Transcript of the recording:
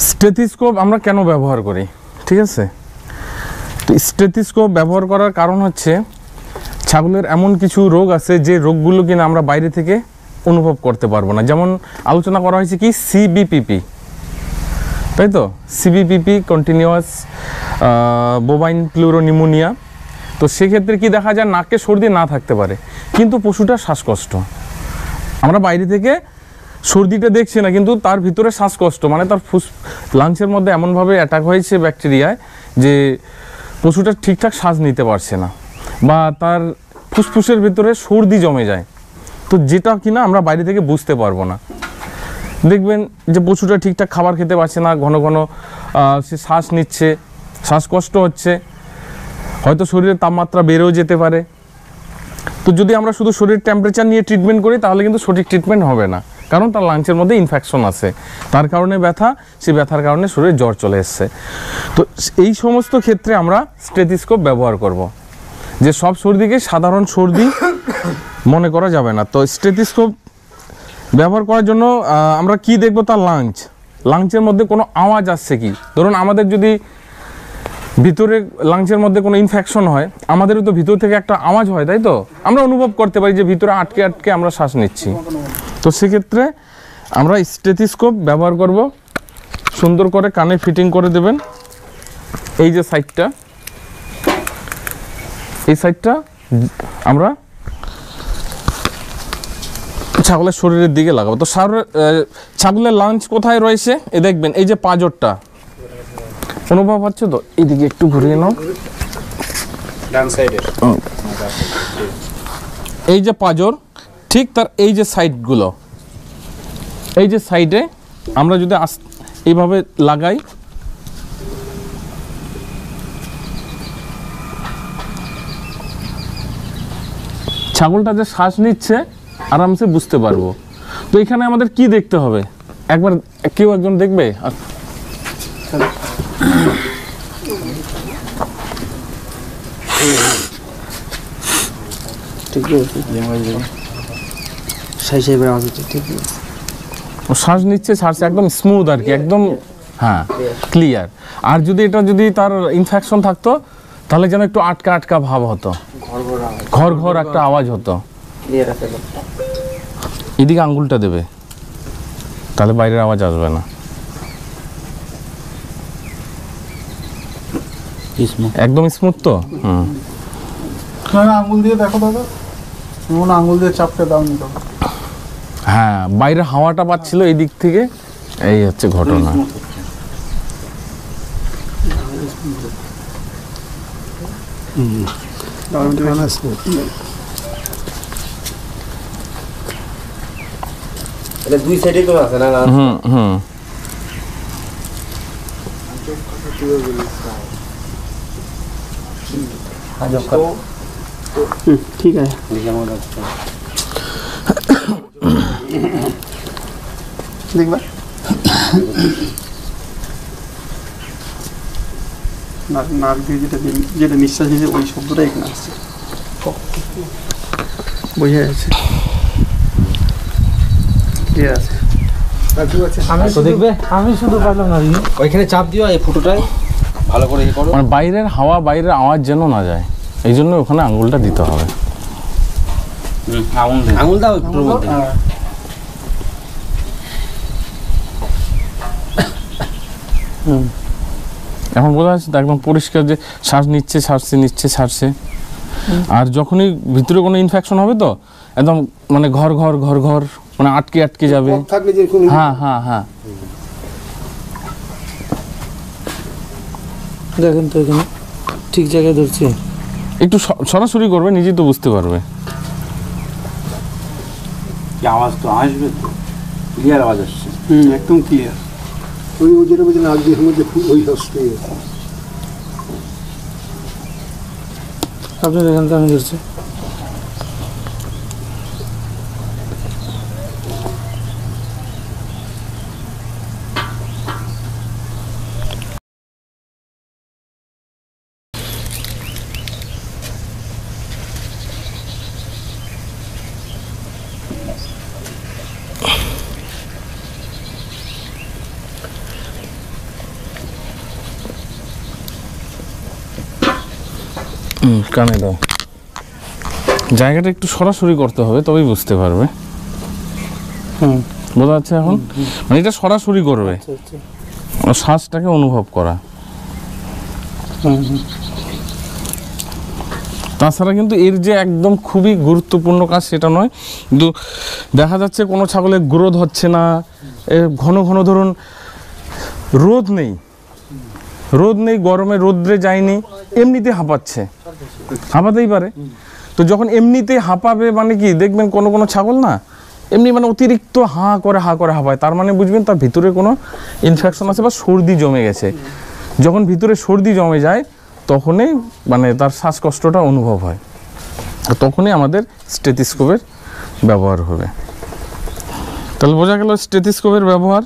Stethoscope আমরা কেন ব্যবহার করি, ঠিক আছে? তো স্টেথিস্কোপ ব্যবহার করার কারণ হচ্ছে ছাগলের এমন কিছু রোগ আছে যে রোগগুলো কিনা আমরা বাইরে থেকে অনুভব করতে পারবো না। যেমন আলোচনা করা হয়েছে কি সিবিপিপি, তাই তো? সিবিপিপি কন্টিনিউয়াস বোভাইন প্লুরোনিউমোনিয়া। তো সেক্ষেত্রে কি দেখা যায়, নাকে সর্দি না থাকতে পারে কিন্তু পশুটার শ্বাসকষ্ট। আমরা বাইরে থেকে সর্দিটা দেখছি না কিন্তু তার ভিতরে শ্বাসকষ্ট, মানে তার লাংসের মধ্যে এমনভাবে অ্যাটাক হয়েছে ব্যাকটেরিয়ায় যে পশুটা ঠিকঠাক শ্বাস নিতে পারছে না, বা তার ফুসফুসের ভিতরে সর্দি জমে যায়। তো যেটা কিনা আমরা বাইরে থেকে বুঝতে পারবো না। দেখবেন যে পশুটা ঠিকঠাক খাবার খেতে পারছে না, ঘন ঘন সে শ্বাস নিচ্ছে, শ্বাসকষ্ট হচ্ছে, হয়তো শরীরের তাপমাত্রা বেড়েও যেতে পারে। তো যদি আমরা শুধু শরীরের টেম্পারেচার নিয়ে ট্রিটমেন্ট করি তাহলে কিন্তু সঠিক ট্রিটমেন্ট হবে না, কারণ তার লাংসের মধ্যে ইনফেকশন আছে, তার কারণে ব্যথা, সেই ব্যথার কারণে শরীরে জ্বর চলে এসছে। তো এই সমস্ত ক্ষেত্রে আমরা স্টেথিস্কোপ ব্যবহার করব। যে সব সর্দিকে সাধারণ সর্দি মনে করা যাবে না। তো স্টেথিস্কোপ ব্যবহার করার জন্য আমরা কি দেখব, তার লাংসের মধ্যে কোনো আওয়াজ আসছে কি। ধরুন আমাদের যদি ভিতরে লাংসের মধ্যে কোনো ইনফেকশন হয়, আমাদেরও তো ভিতর থেকে একটা আওয়াজ হয়, তাই তো? আমরা অনুভব করতে পারি যে ভিতরে আটকে আটকে আমরা শ্বাস নিচ্ছি। তো সেক্ষেত্রে আমরা স্টেথিস্কোপ ব্যবহার করব। সুন্দর করে কানে ফিটিং করে দেবেন। এই যে সাইডটা, এই সাইডটা আমরা ছাগলের শরীরের দিকে লাগাবো। তো ছাগলের লাঞ্চ কোথায় রয়েছে, এ দেখবেন এই যে পাঁজরটা অনুভব হচ্ছে তো, এইদিকে একটু ঘুরিয়ে নাও, ডান সাইডে এই যে পাঁজর, ঠিক তার এই যে সাইডগুলো, এই যে সাইডে আমরা যদি এইভাবে লাগাই, ছাগলটা যে শ্বাস নিচ্ছে আরামসে বুঝতে পারবো। তো এখানে আমাদের কি দেখতে হবে, একবার কেউ একজন দেখবে। শ্বাস নিচ্ছে, ছাড়ছে, একদম স্মুথ আর কি, একদম হ্যাঁ ক্লিয়ার। আর যদি তার ইনফেকশন থাকতো তাহলে যেন একটু আটকা আটকা ভাব হতো, ঘর ঘর একটা আওয়াজ হতো। এদিকে আঙ্গুলটা দেবে, তাহলে বাইরের আওয়াজ আসবে না। একদম স্মুথ তো। আঙ্গুল দিয়ে দেখো দাদা, আঙ্গুল দিয়ে চাপতে দাও। হ্যাঁ, বাইরে হাওয়াটা পাচ্ছিল এই দিক থেকে, এই হচ্ছে ঘটনা। দুই সাইডে তো আছে না? ঠিক আছে, দেখবা নাক দিয়ে যেটা নিঃশ্বাস নিচ্ছে ওই শব্দটা এখানে আসছে, বোঝা যাচ্ছে। আমি শুধু পারলাম না, ওইখানে চাপ দিও, এই ফুটোটায় ভালো করে ইয়ে করো, মানে বাইরের হাওয়া, বাইরের আওয়াজ যেন না যায়, এই জন্য ওখানে আঙুলটা দিতে হবে। আঙুল দাও একটু মধ্যে। এখন বোঝা যাচ্ছে তো একদম পরিষ্কার যে শ্বাস নিচ্ছে, ছাড়ছে, নিচ্ছে, ছাড়ছে। আর যখনই ভিতরে কোনো ইনফেকশন হবে তো একদম মানে ঘর ঘর ঘর ঘর মানে আটকে আটকে যাবে। হ্যাঁ হ্যাঁ হ্যাঁ, দেখেন তো এখানে ঠিক জায়গায় ধরছে। একটু সরাসরি করবে, নিজেই তো বুঝতে পারবে। আওয়াজ তো আসবে, তো ক্লিয়ার আওয়াজ আসছে, একদম ক্লিয়ার। ওই যেটা বলছেন নাক দিয়ে মধ্যে ওই হচ্ছে, আপনি দেখেন তো আমি ধরছি। কানে দাও। জায়গাটা একটু সরাসরি করতে হবে, তবেই বুঝতে পারবে। হুম, বোঝা যাচ্ছে এখন? মানে এটা সরাসরি করবে, আচ্ছা আচ্ছা। আর শ্বাসটাকে অনুভব করা। হুম হুম। তাছাড়া কিন্তু এর যে একদম খুবই গুরুত্বপূর্ণ কাজ সেটা নয়, কিন্তু দেখা যাচ্ছে কোনো ছাগলের গ্রোথ হচ্ছে না, ঘন ঘন ধরুন রোদ নেই, গরমে রোদ্রে যায়নি, এমনিতে হাঁপাচ্ছে, হাঁপাতেই পারে। তো যখন এমনিতে হাঁপাবে মানে কি দেখবেন কোনো ছাগল না এমনি মানে অতিরিক্ত হাঁ করে হাঁপায়, তার মানে বুঝবেন তার ভিতরে কোনো ইনফেকশন আছে বা সর্দি জমে গেছে। যখন ভিতরে সর্দি জমে যায় তখনই মানে তার শ্বাসকষ্টটা অনুভব হয়, তখনই আমাদের স্টেথিস্কোপের ব্যবহার হবে। তাহলে বোঝা গেল স্টেথিস্কোপের ব্যবহার।